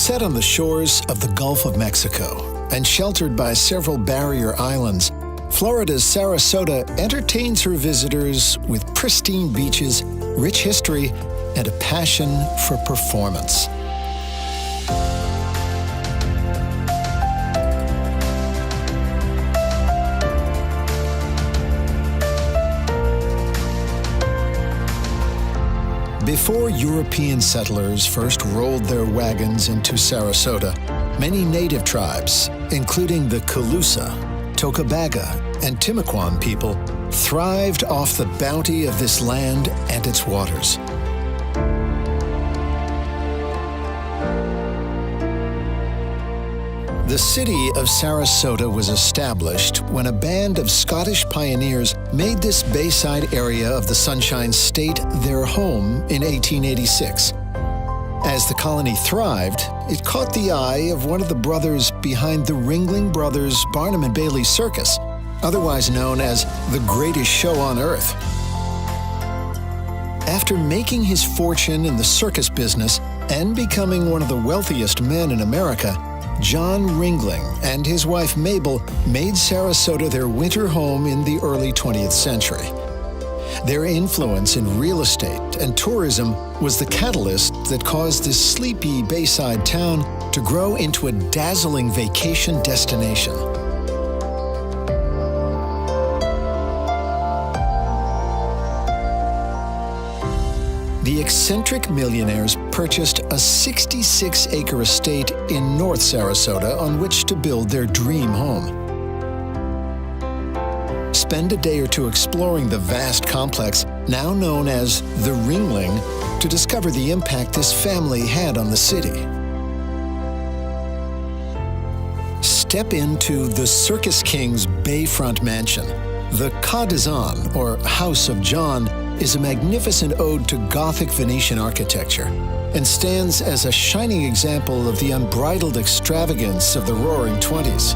Set on the shores of the Gulf of Mexico and sheltered by several barrier islands, Florida's Sarasota entertains her visitors with pristine beaches, rich history, and a passion for performance. Before European settlers first rolled their wagons into Sarasota, many native tribes, including the Calusa, Tocobaga, and Timucuan people, thrived off the bounty of this land and its waters. The city of Sarasota was established when a band of Scottish pioneers made this bayside area of the Sunshine State their home in 1886. As the colony thrived, it caught the eye of one of the brothers behind the Ringling Brothers Barnum and Bailey Circus, otherwise known as the greatest show on earth. After making his fortune in the circus business and becoming one of the wealthiest men in America, John Ringling and his wife Mabel made Sarasota their winter home in the early 20th century. Their influence in real estate and tourism was the catalyst that caused this sleepy bayside town to grow into a dazzling vacation destination. The eccentric millionaires purchased a 66-acre estate in North Sarasota on which to build their dream home. Spend a day or two exploring the vast complex, now known as the Ringling, to discover the impact this family had on the city. Step into the Circus King's Bayfront Mansion. The Cas d'Azan, or House of John, is a magnificent ode to Gothic Venetian architecture and stands as a shining example of the unbridled extravagance of the Roaring '20s.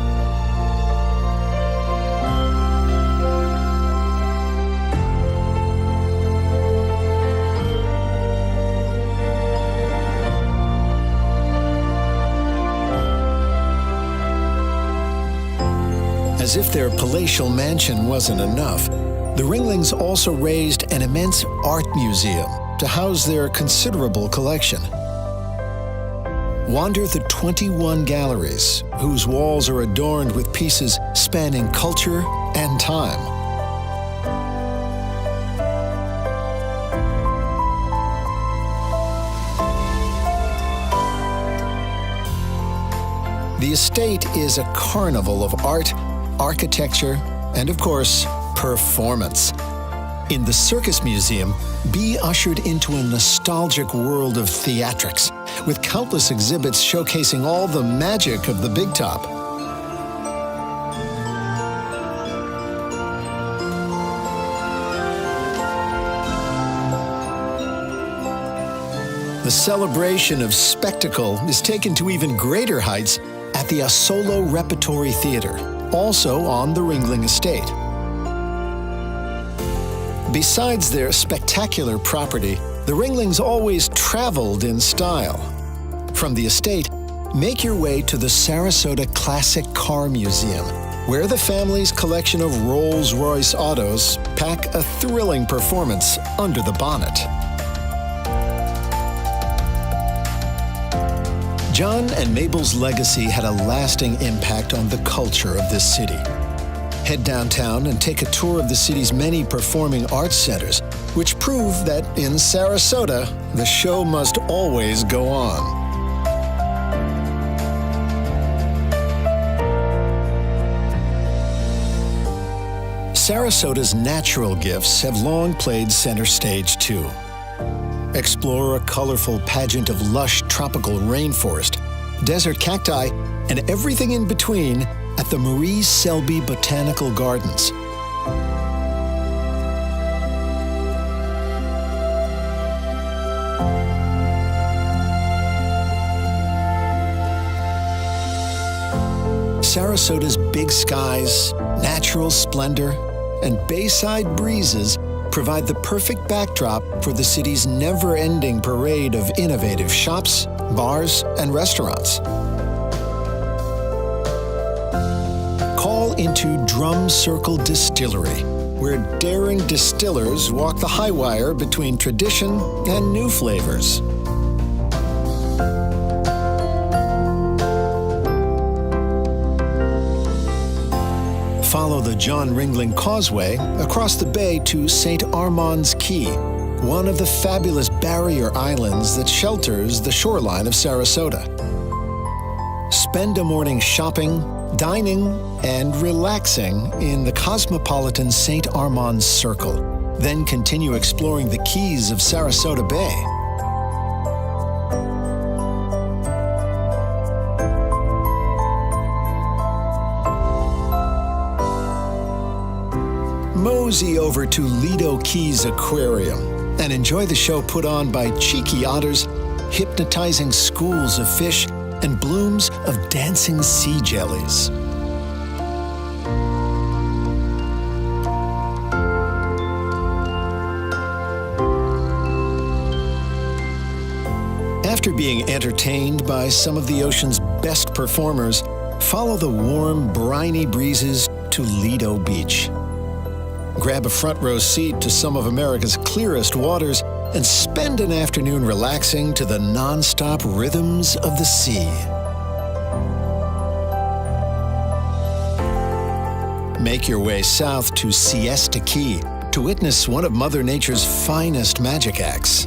As if their palatial mansion wasn't enough, the Ringlings also raised an immense art museum to house their considerable collection. Wander the 21 galleries, whose walls are adorned with pieces spanning culture and time. The estate is a carnival of art, architecture, and of course, performance. In the Circus Museum, be ushered into a nostalgic world of theatrics, with countless exhibits showcasing all the magic of the big top. The celebration of spectacle is taken to even greater heights at the Asolo Repertory Theater, also on the Ringling Estate. Besides their spectacular property, the Ringlings always traveled in style. From the estate, make your way to the Sarasota Classic Car Museum, where the family's collection of Rolls-Royce autos pack a thrilling performance under the bonnet. John and Mabel's legacy had a lasting impact on the culture of this city. Head downtown and take a tour of the city's many performing arts centers, which prove that in Sarasota, the show must always go on. Sarasota's natural gifts have long played center stage too. Explore a colorful pageant of lush tropical rainforest, desert cacti, and everything in between at the Marie Selby Botanical Gardens. Sarasota's big skies, natural splendor, and bayside breezes provide the perfect backdrop for the city's never-ending parade of innovative shops, bars, and restaurants. Call into Drum Circle Distillery, where daring distillers walk the high wire between tradition and new flavors. Follow the John Ringling Causeway across the bay to St. Armand's Key, one of the fabulous barrier islands that shelters the shoreline of Sarasota. Spend a morning shopping, dining, and relaxing in the cosmopolitan St. Armand's Circle. Then continue exploring the keys of Sarasota Bay. Mosey over to Lido Keys Aquarium and enjoy the show put on by cheeky otters, hypnotizing schools of fish, and blooms of dancing sea jellies. After being entertained by some of the ocean's best performers, follow the warm, briny breezes to Lido Beach. Grab a front row seat to some of America's clearest waters and spend an afternoon relaxing to the non-stop rhythms of the sea. Make your way south to Siesta Key to witness one of Mother Nature's finest magic acts.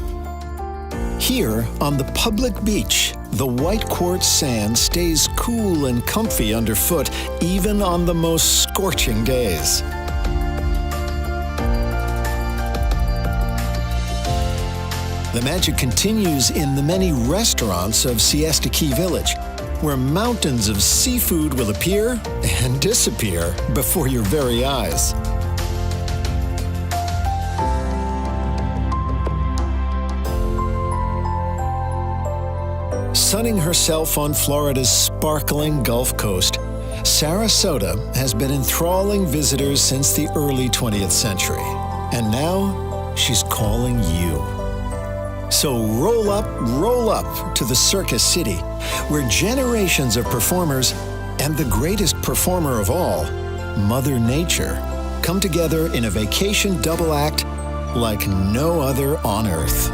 Here, on the public beach, the white quartz sand stays cool and comfy underfoot even on the most scorching days. The magic continues in the many restaurants of Siesta Key Village, where mountains of seafood will appear and disappear before your very eyes. Sunning herself on Florida's sparkling Gulf Coast, Sarasota has been enthralling visitors since the early 20th century. And now she's calling you. So roll up to the Circus City, where generations of performers and the greatest performer of all, Mother Nature, come together in a vacation double act like no other on Earth.